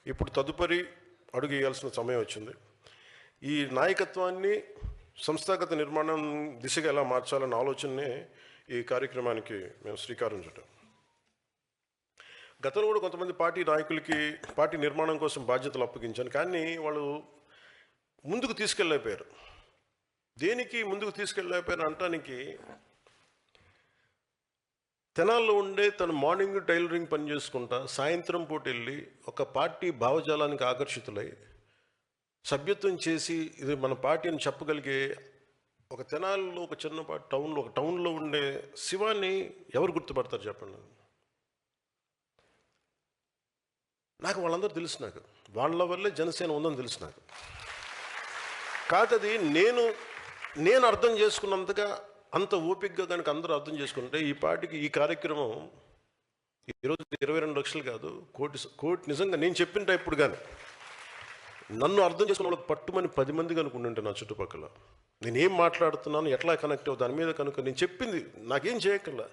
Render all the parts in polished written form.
ఇప్పుడు తదుపరి అడుగు వేయాల్సిన సమయం వచ్చింది. ఈ నాయకత్వాన్ని సంస్థాగత నిర్మాణం దిశగా ఎలా మార్చాలన్న ఆలోచననే ఈ కార్యక్రమానికి మేము శ్రీకారం చుట్టాం. గతంలో కూడా కొంతమంది పార్టీ నాయకులకి పార్టీ నిర్మాణం కోసం బాధ్యతలు అప్పగించాను, కానీ వాళ్ళు ముందుకు తీసుకెళ్ళలేకపోయారు. దేనికి ముందుకు తీసుకెళ్ళలేకపోయారు అంటానికి, తెనాల్లో ఉండే తను మార్నింగ్ టైలరింగ్ పని చేసుకుంటా సాయంత్రం పూట వెళ్ళి ఒక పార్టీ భావజాలానికి ఆకర్షితులై సభ్యత్వం చేసి ఇది మన పార్టీ అని చెప్పగలిగే ఒక తెనాల్లో ఒక చిన్నపాటి టౌన్లో ఉండే శివాన్ని ఎవరు గుర్తుపడతారు చెప్పండి? నాకు వాళ్ళందరూ తెలుసు. నాకు వాళ్ళ వల్లే జనసేన ఉందని తెలుసు. నాకు కాదది నేను అర్థం చేసుకున్నంతగా అంత ఓపికగా కనుక అందరూ అర్థం చేసుకుంటే ఈ పార్టీకి ఈ కార్యక్రమం ఈరోజు 22 లక్షలు కాదు, కోటి నిజంగా నేను చెప్పిన ఇప్పుడు కానీ నన్ను అర్థం చేసుకున్న వాళ్ళకి పట్టుమని 10 మంది కనుక ఉంటే నా చుట్టుపక్కల నేనేం మాట్లాడుతున్నాను, ఎట్లా కనెక్ట్ అవ్వ దాని మీద కనుక నేను చెప్పింది నాకేం చేయక్కర్లా,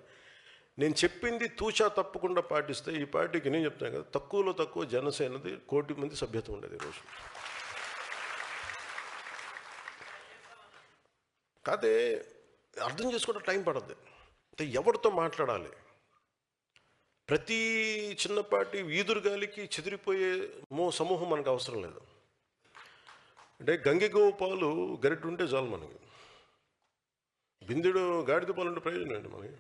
నేను చెప్పింది తూచా తప్పకుండా పాటిస్తే ఈ పార్టీకి నేను చెప్తాను కదా, తక్కువలో తక్కువ జనసేనది 1 కోటి మంది సభ్యత్వం ఉండేది ఈరోజు. కాదే అర్థం చేసుకోవడం టైం పడద్దు. అంటే ఎవరితో మాట్లాడాలి, ప్రతి చిన్నపాటి వీధురుగాలికి చెదిరిపోయే సమూహం మనకు అవసరం లేదు. అంటే గంగిగోపాలు గరిటె ఉంటే చాలు మనకి, బిందుడు గాడిద పాలు ఉంటే ప్రయోజనం అండి మనకి.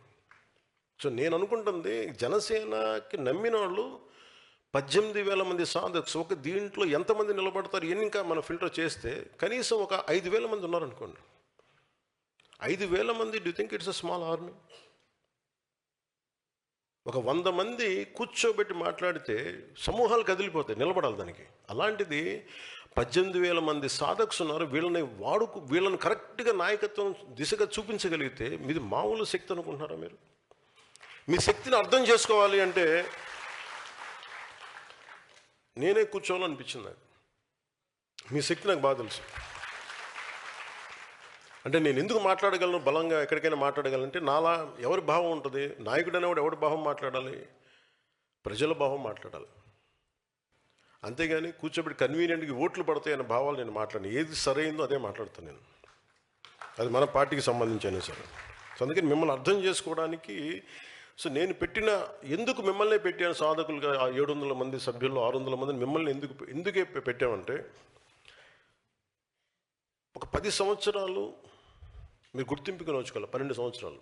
సో నేను అనుకుంటుంది జనసేనకి నమ్మిన వాళ్ళు 18,000 మంది సాధకులు. ఒక దీంట్లో ఎంతమంది నిలబడతారు ఇంకా మనం ఫిల్టర్ చేస్తే కనీసం ఒక 5,000 మంది ఉన్నారనుకోండి. 5,000 మంది, do think it's a small army? ఒక 100 మంది కూర్చోబెట్టి మాట్లాడితే సమూహాలు కదిలిపోతాయి, నిలబడాలి దానికి. అలాంటిది 18,000 మంది సాధకులు ఉన్నారు. వీళ్ళని కరెక్ట్గా నాయకత్వం దిశగా చూపించగలిగితే మీది మామూలు శక్తి అనుకుంటున్నారా మీరు? మీ శక్తిని అర్థం చేసుకోవాలి అంటే నేనే కూర్చోవాలనిపించింది నాకు. మీ శక్తి నాకు బాగా తెలుసు. అంటే నేను ఎందుకు మాట్లాడగలను, బలంగా ఎక్కడికైనా మాట్లాడగలంటే నాలా ఎవరి భావం ఉంటుంది? నాయకుడు అనేవాడు ఎవరి భావం మాట్లాడాలి? ప్రజల భావం మాట్లాడాలి. అంతేగాని కూర్చోబెట్టి కన్వీనియంట్గా ఓట్లు పడతాయి అనే భావాలు నేను మాట్లాడను. ఏది సరైందో అదే మాట్లాడతాను నేను. అది మన పార్టీకి సంబంధించిన సరే. సో అందుకని మిమ్మల్ని అర్థం చేసుకోవడానికి నేను ఎందుకు మిమ్మల్ని పెట్టాను సాధకులుగా 700 మంది సభ్యుల్లో 600 మందిని మిమ్మల్ని ఎందుకే పెట్టామంటే, ఒక 10 సంవత్సరాలు మీరు గుర్తింపుకి నోచుకోవాలి, 12 సంవత్సరాలు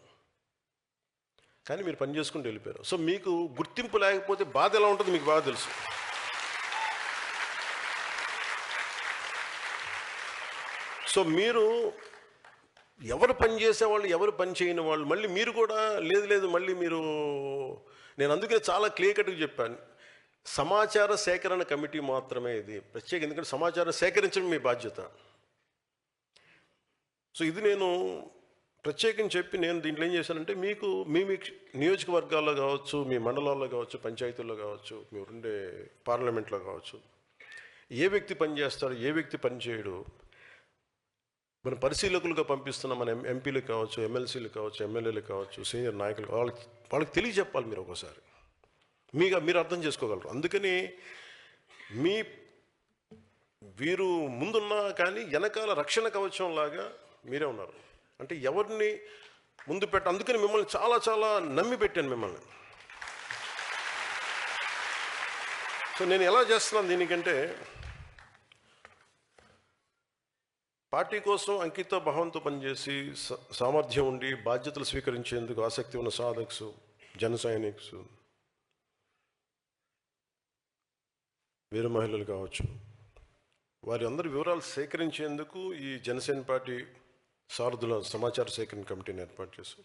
కానీ మీరు పని చేసుకుంటూ వెళ్ళిపోయారు. సో మీకు గుర్తింపు లేకపోతే బాధ ఎలా ఉంటుందో మీకు బాగా తెలుసు. సో మీరు ఎవరు పని చేసేవాళ్ళు, ఎవరు పని చేయని వాళ్ళు, మళ్ళీ మీరు కూడా లేదు మళ్ళీ మీరు, నేను అందుకే చాలా క్లియర్ కట్గా చెప్పాను, సమాచార సేకరణ కమిటీ మాత్రమే ఇది ప్రత్యేక. ఎందుకంటే సమాచారం సేకరించడం మీ బాధ్యత. సో ఇది నేను ప్రత్యేకించి చెప్పి నేను దీంట్లో ఏం చేశానంటే, మీకు మీ నియోజకవర్గాల్లో కావచ్చు, మీ మండలాల్లో కావచ్చు, పంచాయతీల్లో కావచ్చు, మీరు ఉండే పార్లమెంట్లో కావచ్చు, ఏ వ్యక్తి పని చేస్తాడు, ఏ వ్యక్తి పని చేయడు, మన పరిశీలకులుగా పంపిస్తున్న మన ఎంపీలు కావచ్చు, ఎమ్మెల్సీలు కావచ్చు, ఎమ్మెల్యేలు కావచ్చు, సీనియర్ నాయకులు వాళ్ళకి తెలియజెప్పాలి. మీరు ఒకసారి మీరు అర్థం చేసుకోగలరు. అందుకని వీరు ముందున్నా కానీ వెనకాల రక్షణ కవచం లాగా మీరే ఉన్నారు. అంటే ఎవరిని ముందు అందుకని మిమ్మల్ని చాలా చాలా నమ్మి పెట్టాను మిమ్మల్ని. సో నేను ఎలా చేస్తున్నాను దీనికంటే, పార్టీ కోసం అంకిత భావంతో పనిచేసి సామర్థ్యం ఉండి బాధ్యతలు స్వీకరించేందుకు ఆసక్తి ఉన్న సాధకులు, జన సైనికులు, వీర మహిళలు కావచ్చు, వారి అందరి వివరాలు సేకరించేందుకు ఈ జనసేన పార్టీ సారథుల సమాచార సేకరణ కమిటీని ఏర్పాటు చేశాం.